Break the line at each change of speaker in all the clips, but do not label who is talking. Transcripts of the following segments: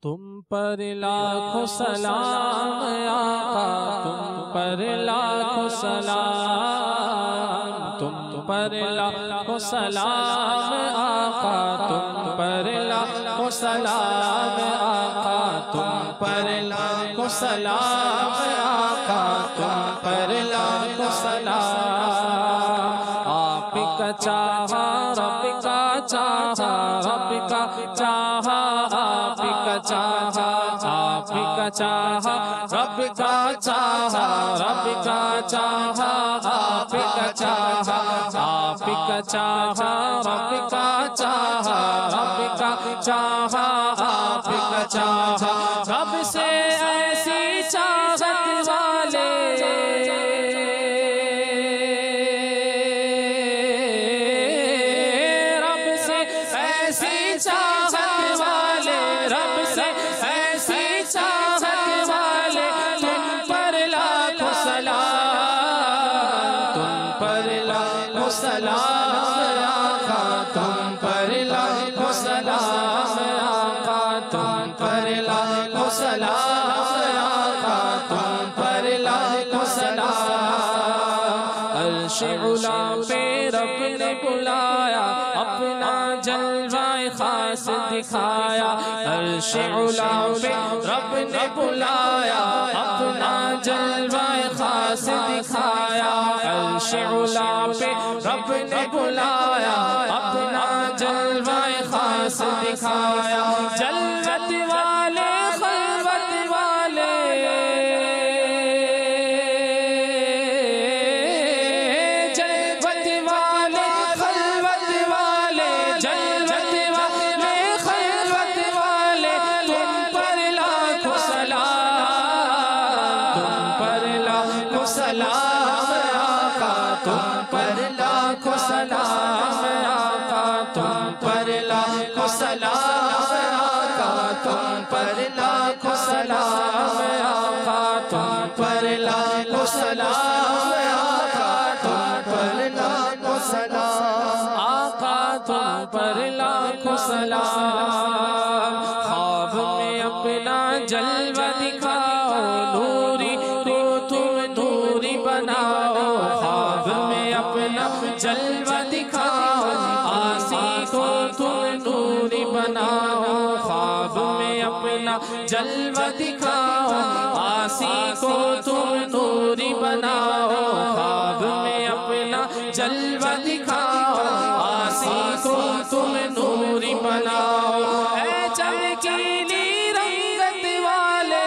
تم پر لاکھوں سلام آقا، تم پر لاکھوں سلام، تم پر لاکھوں سلام آقا، تم پر لاکھوں سلام آقا، تم پر لاکھوں سلام آقا، تم پر لاکھوں سلام۔ آپ کا چاہا رب کا چاہا، رب کا چاہا آپ کا چاہا، آپ کا چاہا رب کا چاہا، رب کا چاہا آپ کا چاہا، آپ کا چاہا رب کا چاہا، رب کا چاہا آپ کا چاہا۔ رب سے ایسی چاہت والے سلام آقا، تم پر لاکھوں سلام آقا، تم پر لاکھوں سلام آقا، تم پر لاکھوں سلام۔ عرش علا پہ رب نے بلایا، اپنا جلوہ خاص دکھایا، عرش علا پہ رب نے بلایا، اپنا جلوہ خاص دکھایا، عرش علا پہ رب نے بلایا، اپنا جلوہ خاص دکھایا۔ جلوت والے خلوت والے جلوت والے خلوت والے جلوت والے خلوت والے، تم پر لاکھوں سلام، تم پر لاکھوں سلام آقا، تم پر لاکھوں سلام آقا، تم پر لاکھوں سلام آقا، تم پر لاکھوں سلام آقا، تم پر لاکھوں سلام آقا، تم پر لاکھوں سلام آقا، تم پر لاکھوں سلام۔ خواب میں اپنا جلوہ دکھاؤ، نوری کو تم نوری بناؤ، خواب میں اپنا جلوہ دکھاؤ، آسی کو تم نوری بناؤ، خواب میں اپنا جلوہ دکھاؤ، آسی کو تم نوری بناؤ، خواب میں اپنا جلوہ دکھاؤ، آسی کو تم نوری بناؤ۔ اے چمکیلی رنگت والے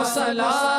سلام